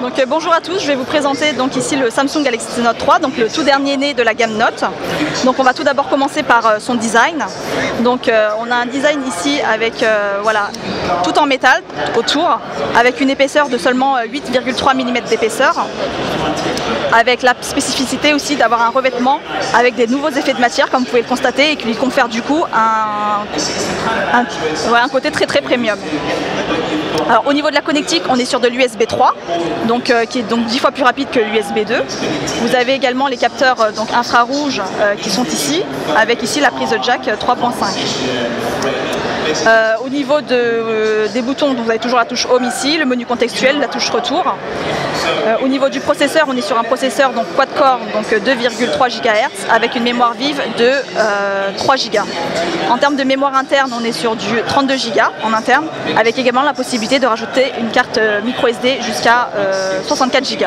Donc bonjour à tous, je vais vous présenter donc ici le Samsung Galaxy Note 3, donc le tout dernier né de la gamme Note. Donc on va tout d'abord commencer par son design. Donc on a un design ici avec voilà, tout en métal autour, avec une épaisseur de seulement 8,3 mm d'épaisseur, avec la spécificité aussi d'avoir un revêtement avec des nouveaux effets de matière comme vous pouvez le constater et qui lui confère du coup un côté très premium. Alors au niveau de la connectique, on est sur de l'USB 3, donc, qui est donc 10 fois plus rapide que l'USB 2. Vous avez également les capteurs donc infrarouges qui sont ici, avec ici la prise jack 3.5. Au niveau des boutons, donc vous avez toujours la touche Home ici, le menu contextuel, la touche Retour. Au niveau du processeur, on est sur un processeur donc quad-core, donc 2,3 GHz avec une mémoire vive de 3 Go. En termes de mémoire interne, on est sur du 32 Go en interne, avec également la possibilité de rajouter une carte micro SD jusqu'à 64 Go.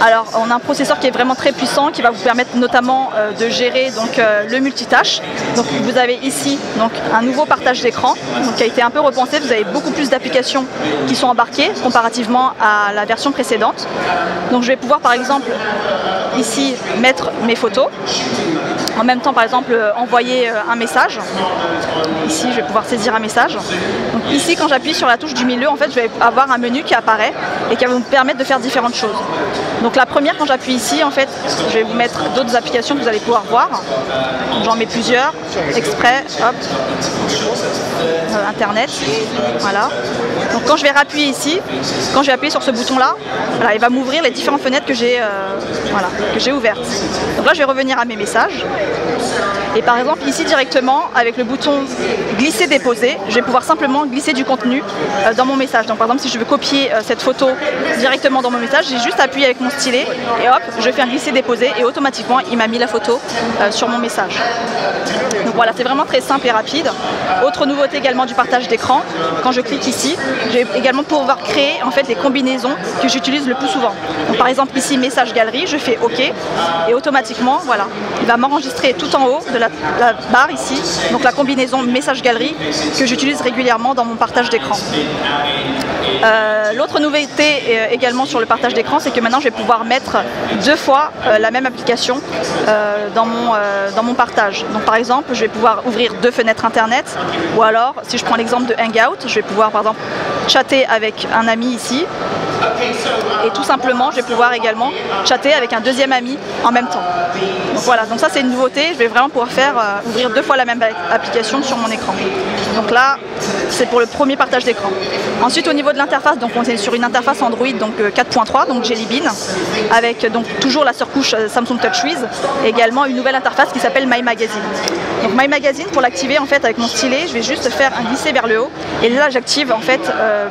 Alors on a un processeur qui est vraiment très puissant, qui va vous permettre notamment de gérer donc, le multitâche. Donc vous avez ici donc, un nouveau partage d'écran qui a été un peu repensé. Vous avez beaucoup plus d'applications qui sont embarquées comparativement à la version précédente. Donc je vais pouvoir par exemple ici mettre mes photos, en même temps par exemple envoyer un message. Ici je vais pouvoir saisir un message. Donc ici quand j'appuie sur la touche du milieu, en fait je vais avoir un menu qui apparaît et qui va vous permettre de faire différentes choses. Donc la première, quand j'appuie ici, en fait je vais vous mettre d'autres applications que vous allez pouvoir voir. J'en mets plusieurs, exprès, hop, internet, voilà. Donc quand je vais appuyer ici, quand je vais appuyer sur ce bouton là, voilà, il va m'ouvrir les différentes fenêtres que j'ai voilà, ouvertes. Donc là je vais revenir à mes messages. Et par exemple ici directement avec le bouton glisser déposer, je vais pouvoir simplement glisser du contenu dans mon message. Donc par exemple si je veux copier cette photo directement dans mon message, j'ai juste appuyé avec mon stylet et hop, je fais un glisser déposer et automatiquement il m'a mis la photo sur mon message. Donc voilà, c'est vraiment très simple et rapide. Autre nouveauté également du partage d'écran, quand je clique ici, je vais également pouvoir créer en fait des combinaisons que j'utilise le plus souvent. Donc, par exemple ici message galerie, je fais OK et automatiquement voilà, il va m'enregistrer tout en haut de la barre ici, donc la combinaison message galerie que j'utilise régulièrement dans mon partage d'écran. L'autre nouveauté également sur le partage d'écran, c'est que maintenant je vais pouvoir mettre deux fois la même application dans mon partage. Donc par exemple, je vais pouvoir ouvrir deux fenêtres internet, ou alors si je prends l'exemple de Hangout, je vais pouvoir par exemple chatter avec un ami ici, et tout simplement je vais pouvoir également chatter avec un deuxième ami en même temps. Donc voilà, donc ça c'est une nouveauté, je vais vraiment pouvoir faire ouvrir deux fois la même application sur mon écran. Donc là c'est pour le premier partage d'écran. Ensuite au niveau de l'interface, donc on est sur une interface Android donc 4.3, donc Jelly Bean, avec donc toujours la surcouche Samsung TouchWiz, et également une nouvelle interface qui s'appelle My Magazine. Donc My Magazine, pour l'activer en fait avec mon stylet, je vais juste faire un glisser vers le haut et là j'active en fait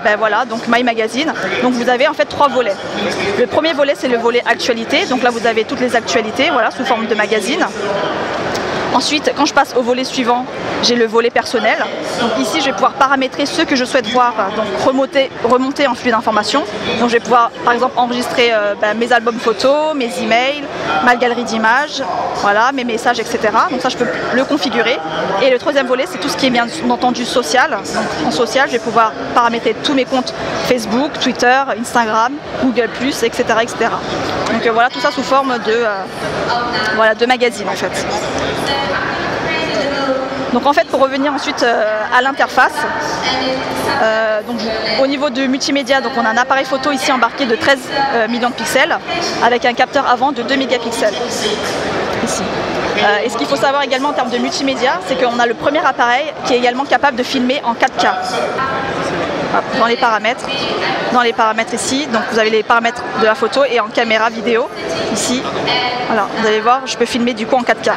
ben voilà, donc My Magazine. Donc vous avez en fait trois volets. Le premier volet c'est le volet actualité, donc là vous avez toutes les actualités voilà, sous forme de magazine. Ensuite, quand je passe au volet suivant, j'ai le volet personnel. Donc ici, je vais pouvoir paramétrer ce que je souhaite voir, donc remonter en flux d'informations. Donc je vais pouvoir, par exemple, enregistrer mes albums photos, mes emails, ma galerie d'images, voilà, mes messages, etc. Donc ça, je peux le configurer. Et le troisième volet, c'est tout ce qui est bien entendu social. Donc en social, je vais pouvoir paramétrer tous mes comptes Facebook, Twitter, Instagram, Google+, etc., etc. Donc voilà, tout ça sous forme de magazine en fait. Donc en fait pour revenir ensuite à l'interface, au niveau du multimédia, donc on a un appareil photo ici embarqué de 13 millions de pixels avec un capteur avant de 2 mégapixels ici. Et ce qu'il faut savoir également en termes de multimédia, c'est qu'on a le premier appareil qui est également capable de filmer en 4K. Dans les paramètres ici, donc vous avez les paramètres de la photo et en caméra vidéo ici. Alors vous allez voir, je peux filmer du coup en 4K.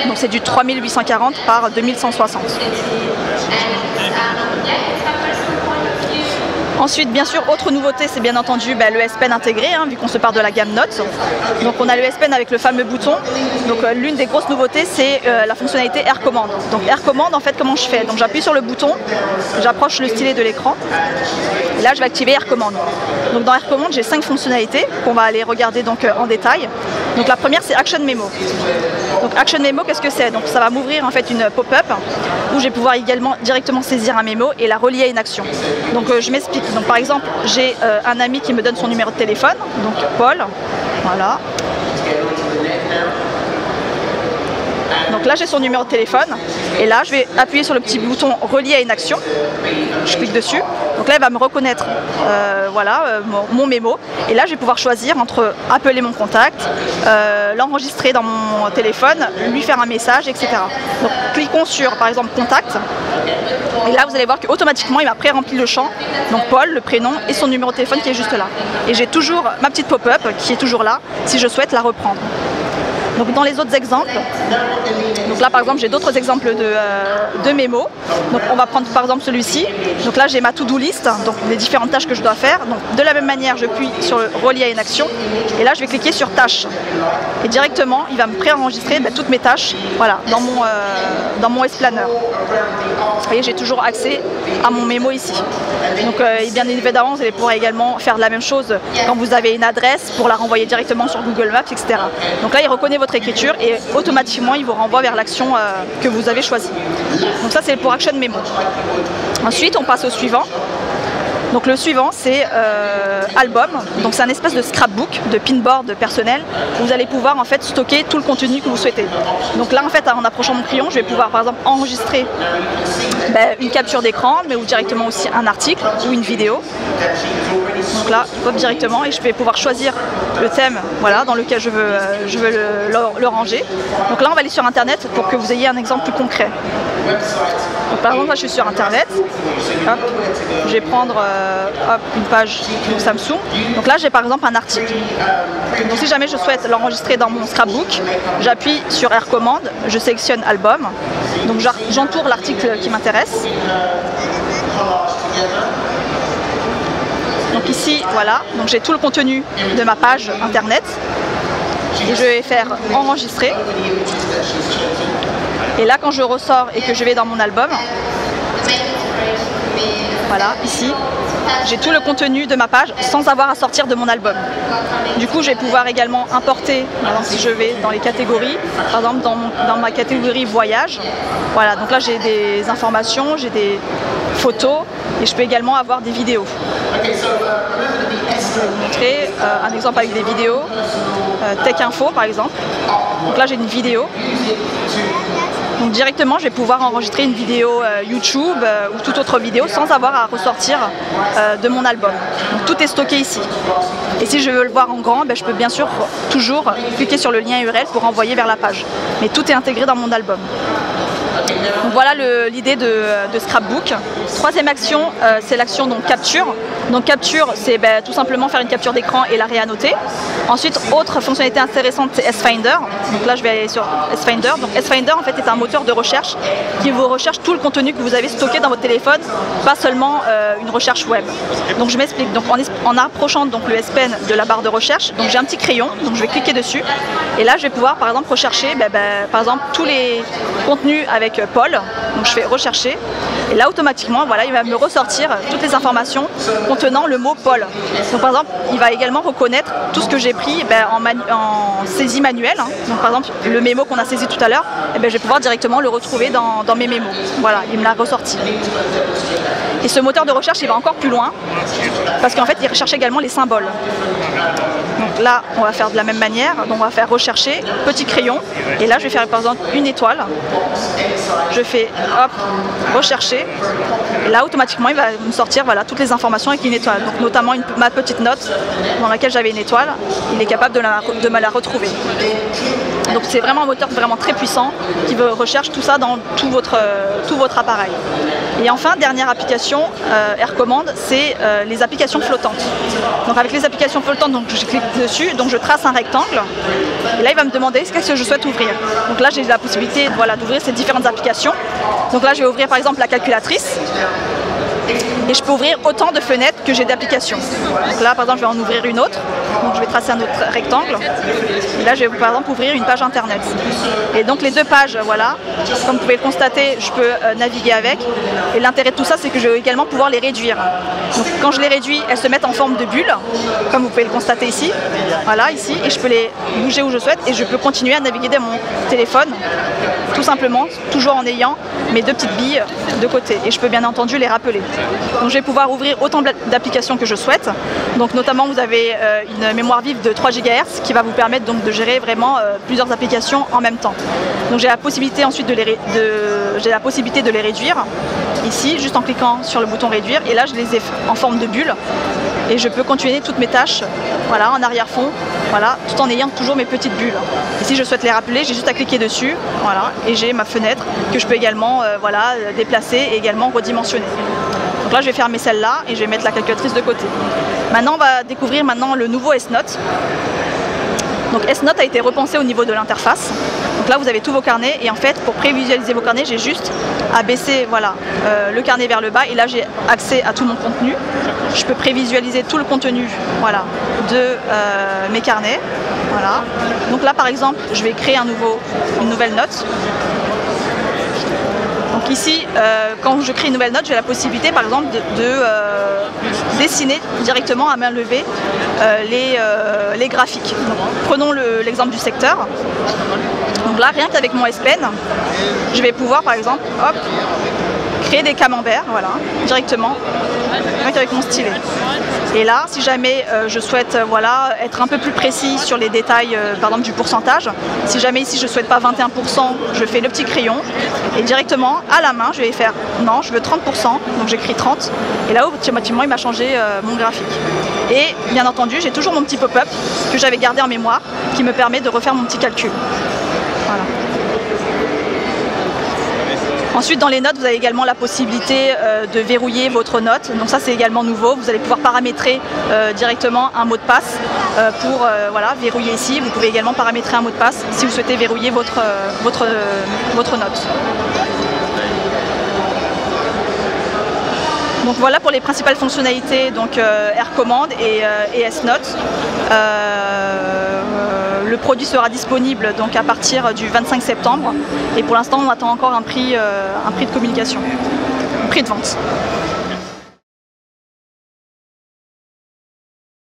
Donc c'est du 3840 par 2160. Ensuite, bien sûr, autre nouveauté, c'est bien entendu le S Pen intégré, hein, vu qu'on se part de la gamme Note. Donc on a le S Pen avec le fameux bouton. Donc l'une des grosses nouveautés, c'est la fonctionnalité Air Command. Donc Air Command, en fait, comment je fais? Donc j'appuie sur le bouton, j'approche le stylet de l'écran. Et là, je vais activer Air Command. Donc dans Air Command, j'ai 5 fonctionnalités qu'on va aller regarder donc, en détail. Donc la première, c'est Action Memo. Donc Action Memo, qu'est-ce que c'est? Donc ça va m'ouvrir en fait une pop-up où je vais pouvoir également directement saisir un mémo et la relier à une action. Donc je m'explique. Donc par exemple, j'ai un ami qui me donne son numéro de téléphone, donc Paul, voilà. Donc là j'ai son numéro de téléphone et là je vais appuyer sur le petit bouton relier à une action, je clique dessus, donc là il va me reconnaître mon mémo et là je vais pouvoir choisir entre appeler mon contact, l'enregistrer dans mon téléphone, lui faire un message, etc. Donc cliquons sur par exemple contact et là vous allez voir qu'automatiquement il m'a pré-rempli le champ, donc Paul, le prénom et son numéro de téléphone qui est juste là. Et j'ai toujours ma petite pop-up qui est toujours là si je souhaite la reprendre. Donc dans les autres exemples, donc là par exemple j'ai d'autres exemples de mémos. Donc on va prendre par exemple celui-ci. Donc là j'ai ma to-do list, donc les différentes tâches que je dois faire. Donc de la même manière je appuie sur le relier à une action et là je vais cliquer sur tâches. Et directement il va me pré-enregistrer toutes mes tâches voilà, dans mon S-Planner. Vous voyez, j'ai toujours accès à mon mémo ici. Donc bien évidemment vous allez pouvoir également faire la même chose quand vous avez une adresse pour la renvoyer directement sur Google Maps, etc. Donc là il reconnaît votre écriture et automatiquement il vous renvoie vers l'action que vous avez choisie. Donc ça c'est pour Action Memo. Ensuite on passe au suivant. Donc le suivant c'est album, donc c'est un espèce de scrapbook, de pinboard personnel où vous allez pouvoir en fait stocker tout le contenu que vous souhaitez. Donc là en fait en approchant mon crayon je vais pouvoir par exemple enregistrer une capture d'écran mais ou directement aussi un article ou une vidéo. Donc là hop, directement et je vais pouvoir choisir le thème voilà, dans lequel je veux le ranger. Donc là on va aller sur internet pour que vous ayez un exemple plus concret. Donc, par exemple là je suis sur internet, hop, je vais prendre une page Samsung. Donc là j'ai par exemple un article. Donc si jamais je souhaite l'enregistrer dans mon scrapbook, j'appuie sur R commande, je sélectionne album. Donc j'entoure l'article qui m'intéresse. Donc ici voilà, donc j'ai tout le contenu de ma page internet. Et je vais faire enregistrer. Et là quand je ressors et que je vais dans mon album, voilà, ici, j'ai tout le contenu de ma page sans avoir à sortir de mon album. Du coup, je vais pouvoir également importer, si je vais dans les catégories, par exemple dans ma catégorie voyage. Voilà, donc là j'ai des informations, j'ai des photos et je peux également avoir des vidéos. Je vais vous montrer un exemple avec des vidéos, Tech Info par exemple. Donc là j'ai une vidéo. Donc directement, je vais pouvoir enregistrer une vidéo YouTube ou toute autre vidéo sans avoir à ressortir de mon album. Donc tout est stocké ici. Et si je veux le voir en grand, je peux bien sûr toujours cliquer sur le lien URL pour envoyer vers la page. Mais tout est intégré dans mon album. Donc voilà l'idée de Scrapbook. Troisième action, c'est l'action capture. Donc capture, c'est tout simplement faire une capture d'écran et la réannoter. Ensuite, autre fonctionnalité intéressante, c'est S-Finder. Donc là, je vais aller sur S-Finder. Donc S-Finder, en fait, est un moteur de recherche qui vous recherche tout le contenu que vous avez stocké dans votre téléphone, pas seulement une recherche web. Donc je m'explique. Donc en approchant donc, le S Pen de la barre de recherche, donc j'ai un petit crayon, donc je vais cliquer dessus. Et là, je vais pouvoir, par exemple, rechercher, par exemple, tous les contenus avec Paul. Donc je fais rechercher. Et là, automatiquement, voilà, il va me ressortir toutes les informations contenant le mot Paul. Donc par exemple, il va également reconnaître tout ce que j'ai pris en saisie manuelle. Donc par exemple, le mémo qu'on a saisi tout à l'heure, je vais pouvoir directement le retrouver dans mes mémos. Voilà, il me l'a ressorti. Et ce moteur de recherche, il va encore plus loin, parce qu'en fait, il recherche également les symboles. Donc là, on va faire de la même manière. Donc on va faire rechercher, petit crayon. Et là, je vais faire par exemple une étoile. Je fais hop, rechercher. Et là, automatiquement, il va me sortir voilà, toutes les informations avec une étoile. Donc notamment ma petite note dans laquelle j'avais une étoile. Il est capable de me la retrouver. Donc c'est vraiment un moteur vraiment très puissant qui recherche tout ça dans tout votre appareil. Et enfin, dernière application, R commande, c'est les applications flottantes. Donc avec les applications flottantes, donc je clique dessus, donc je trace un rectangle. Et là, il va me demander qu'est-ce que je souhaite ouvrir. Donc là, j'ai la possibilité d'ouvrir ces différentes applications. Donc là, je vais ouvrir par exemple la calculatrice. Et je peux ouvrir autant de fenêtres que j'ai d'applications. Donc là, par exemple, je vais en ouvrir une autre. Donc je vais tracer un autre rectangle. Et là, je vais par exemple ouvrir une page internet. Et donc les deux pages, voilà, comme vous pouvez le constater, je peux naviguer avec. Et l'intérêt de tout ça, c'est que je vais également pouvoir les réduire. Donc quand je les réduis, elles se mettent en forme de bulle, comme vous pouvez le constater ici. Voilà, ici. Et je peux les bouger où je souhaite et je peux continuer à naviguer de mon téléphone, tout simplement, toujours en ayant mes deux petites billes de côté. Et je peux bien entendu les rappeler. Donc je vais pouvoir ouvrir autant d'applications que je souhaite. Donc notamment, vous avez une mémoire vive de 3 GHz qui va vous permettre donc de gérer vraiment plusieurs applications en même temps. Donc j'ai la possibilité ensuite de les réduire ici, juste en cliquant sur le bouton réduire. Et là, je les ai en forme de bulle. Et je peux continuer toutes mes tâches, voilà, en arrière-fond, voilà, tout en ayant toujours mes petites bulles. Et si je souhaite les rappeler, j'ai juste à cliquer dessus, voilà, et j'ai ma fenêtre que je peux également voilà, déplacer et également redimensionner. Donc là, je vais fermer celle-là et je vais mettre la calculatrice de côté. Maintenant, on va découvrir le nouveau S-Note. Donc S-Note a été repensé au niveau de l'interface. Donc là, vous avez tous vos carnets et en fait, pour prévisualiser vos carnets, j'ai juste à baisser voilà, le carnet vers le bas et là, j'ai accès à tout mon contenu. Je peux prévisualiser tout le contenu voilà, de mes carnets. Voilà. Donc là, par exemple, je vais créer une nouvelle note. Donc ici, quand je crée une nouvelle note, j'ai la possibilité, par exemple, de dessiner directement à main levée les graphiques. Donc, prenons l'exemple du secteur. Donc là, rien qu'avec mon S-Pen, je vais pouvoir, par exemple, hop, créer des camemberts, voilà, directement, avec mon stylet. Et là, si jamais je souhaite voilà, être un peu plus précis sur les détails, par exemple du pourcentage, si jamais ici je ne souhaite pas 21%, je fais le petit crayon et directement à la main, je vais faire non, je veux 30%, donc j'écris 30. Et là, automatiquement, il m'a changé mon graphique. Et bien entendu, j'ai toujours mon petit pop-up que j'avais gardé en mémoire qui me permet de refaire mon petit calcul. Voilà. Ensuite, dans les notes, vous avez également la possibilité de verrouiller votre note. Donc ça, c'est également nouveau. Vous allez pouvoir paramétrer directement un mot de passe pour voilà, verrouiller ici. Vous pouvez également paramétrer un mot de passe si vous souhaitez verrouiller votre note. Donc voilà pour les principales fonctionnalités, donc AirCommand et S-Note. Le produit sera disponible donc à partir du 25 septembre et pour l'instant on attend encore un prix de communication, un prix de vente.